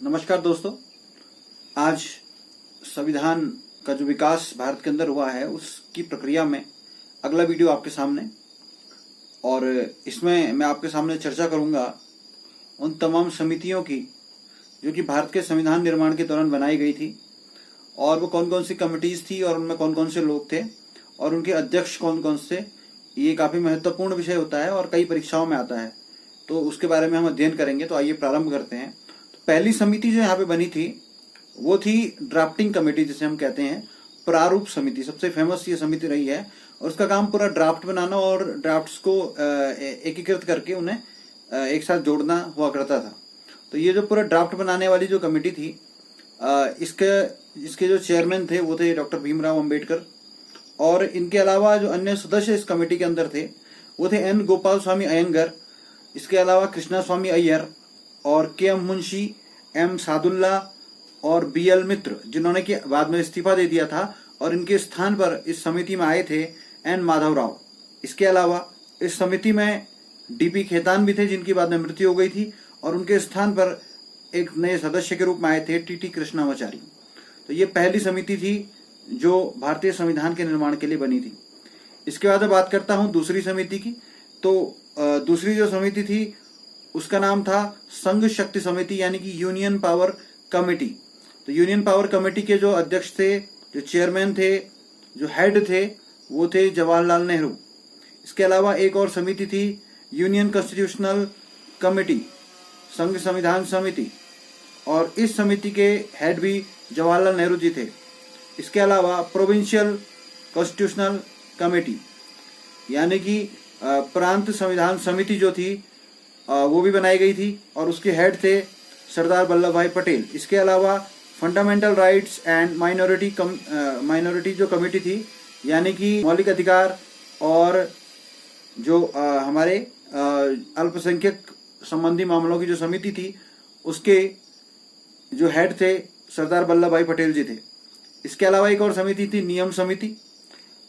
नमस्कार दोस्तों। आज संविधान का जो विकास भारत के अंदर हुआ है उसकी प्रक्रिया में अगला वीडियो आपके सामने, और इसमें मैं आपके सामने चर्चा करूंगा उन तमाम समितियों की जो कि भारत के संविधान निर्माण के दौरान बनाई गई थी, और वो कौन कौन सी कमिटीज थी और उनमें कौन कौन से लोग थे और उनके अध्यक्ष कौन कौन से। ये काफी महत्वपूर्ण विषय होता है और कई परीक्षाओं में आता है, तो उसके बारे में हम अध्ययन करेंगे। तो आइए प्रारंभ करते हैं। पहली समिति जो यहाँ पे बनी थी वो थी ड्राफ्टिंग कमेटी, जिसे हम कहते हैं प्रारूप समिति। सबसे फेमस ये समिति रही है और उसका काम पूरा ड्राफ्ट बनाना और ड्राफ्ट्स को एकीकृत करके उन्हें एक साथ जोड़ना हुआ करता था। तो ये जो पूरा ड्राफ्ट बनाने वाली जो कमेटी थी, इसके जो चेयरमैन थे वो थे डॉक्टर भीमराव अंबेडकर, और इनके अलावा जो अन्य सदस्य इस कमेटी के अंदर थे वो थे एन गोपाल स्वामी अयंगर, इसके अलावा कृष्णा स्वामी अय्यर और के एम मुंशी, एम सादुल्ला और बी एल मित्र, जिन्होंने कि बाद में इस्तीफा दे दिया था, और इनके स्थान पर इस समिति में आए थे एन माधव राव। इसके अलावा इस समिति में डीपी खेतान भी थे, जिनकी बाद में मृत्यु हो गई थी, और उनके स्थान पर एक नए सदस्य के रूप में आए थे टी कृष्णामाचारी। तो ये पहली समिति थी जो भारतीय संविधान के निर्माण के लिए बनी थी। इसके बाद मैं बात करता हूं दूसरी समिति की। तो दूसरी जो समिति थी उसका नाम था संघ शक्ति समिति, यानी कि यूनियन पावर कमेटी। तो यूनियन पावर कमेटी के जो अध्यक्ष थे, जो चेयरमैन थे, जो हेड थे, वो थे जवाहरलाल नेहरू। इसके अलावा एक और समिति थी यूनियन कॉन्स्टिट्यूशनल कमेटी, संघ संविधान समिति, और इस समिति के हेड भी जवाहरलाल नेहरू जी थे। इसके अलावा प्रोविंशियल कॉन्स्टिट्यूशनल कमेटी, यानी कि प्रांत संविधान समिति जो थी वो भी बनाई गई थी, और उसके हेड थे सरदार वल्लभ भाई पटेल। इसके अलावा फंडामेंटल राइट्स एंड माइनॉरिटी जो कमेटी थी, यानी कि मौलिक अधिकार और जो हमारे अल्पसंख्यक संबंधी मामलों की जो समिति थी, उसके जो हेड थे सरदार वल्लभ भाई पटेल जी थे। इसके अलावा एक और समिति थी नियम समिति,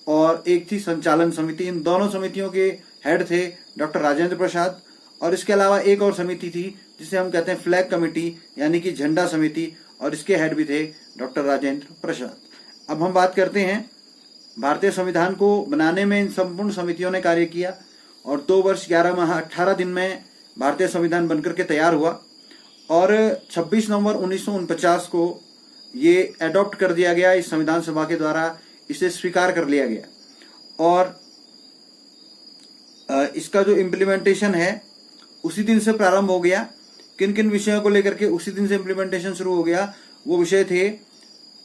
और एक थी संचालन समिति। इन दोनों समितियों के हेड थे डॉक्टर राजेंद्र प्रसाद, और इसके अलावा एक और समिति थी जिसे हम कहते हैं फ्लैग कमेटी, यानी कि झंडा समिति, और इसके हेड भी थे डॉक्टर राजेंद्र प्रसाद। अब हम बात करते हैं भारतीय संविधान को बनाने में इन संपूर्ण समितियों ने कार्य किया, और 2 वर्ष 11 माह 18 दिन में भारतीय संविधान बनकर के तैयार हुआ, और 26 नवंबर 1949 को ये एडॉप्ट कर दिया गया। इस संविधान सभा के द्वारा इसे स्वीकार कर लिया गया, और इसका जो इम्प्लीमेंटेशन है उसी दिन से प्रारंभ हो गया। किन किन विषयों को लेकर के उसी दिन से इम्प्लीमेंटेशन शुरू हो गया, वो विषय थे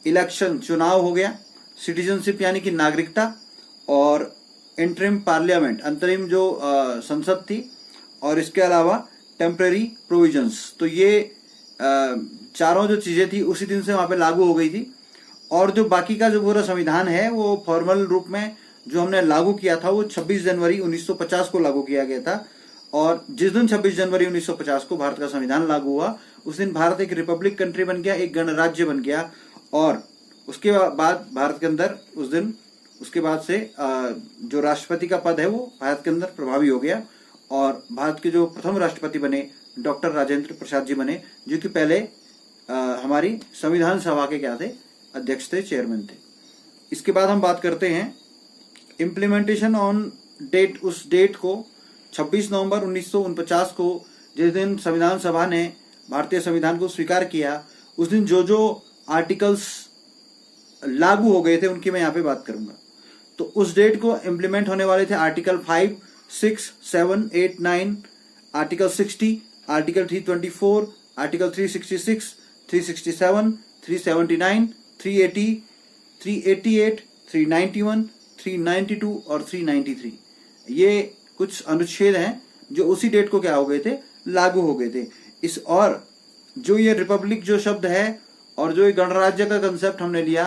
इलेक्शन, चुनाव हो गया, सिटीजनशिप यानी कि नागरिकता, और इंटरिम पार्लियामेंट, अंतरिम जो संसद थी, और इसके अलावा टेम्पररी प्रोविजंस। तो ये चारों जो चीजें थी उसी दिन से वहां पे लागू हो गई थी। और जो बाकी का जो पूरा संविधान है वो फॉर्मल रूप में जो हमने लागू किया था वो 26 जनवरी 1950 को लागू किया गया था। और जिस दिन 26 जनवरी 1950 को भारत का संविधान लागू हुआ, उस दिन भारत एक रिपब्लिक कंट्री बन गया, एक गणराज्य बन गया। और उसके बाद भारत के अंदर उस दिन उसके बाद से जो राष्ट्रपति का पद है वो भारत के अंदर प्रभावी हो गया, और भारत के जो प्रथम राष्ट्रपति बने डॉक्टर राजेंद्र प्रसाद जी बने, जो कि पहले हमारी संविधान सभा के क्या थे, अध्यक्ष थे, चेयरमैन थे। इसके बाद हम बात करते हैं इम्प्लीमेंटेशन ऑन डेट। उस डेट को 26 नवंबर 1949 को, जिस दिन संविधान सभा ने भारतीय संविधान को स्वीकार किया, उस दिन जो जो आर्टिकल्स लागू हो गए थे उनकी मैं यहाँ पे बात करूंगा। तो उस डेट को इम्प्लीमेंट होने वाले थे आर्टिकल 5, 6, 7, 8, 9, आर्टिकल 60, आर्टिकल 324, आर्टिकल 366, 367, 379, 380, 388, 391, 392 और 393। ये कुछ अनुच्छेद हैं जो उसी डेट को क्या हो गए थे, लागू हो गए थे। इस और जो ये रिपब्लिक जो शब्द है और जो ये गणराज्य का कंसेप्ट हमने लिया,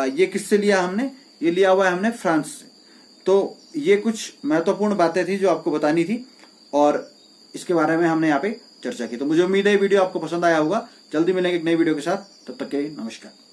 ये किससे लिया हमने, ये लिया हुआ है हमने फ्रांस से। तो ये कुछ महत्वपूर्ण बातें थी जो आपको बतानी थी, और इसके बारे में हमने यहाँ पे चर्चा की। तो मुझे उम्मीद है वीडियो आपको पसंद आया होगा। जल्दी मिलेंगे एक नई वीडियो के साथ, तब तक के लिए नमस्कार।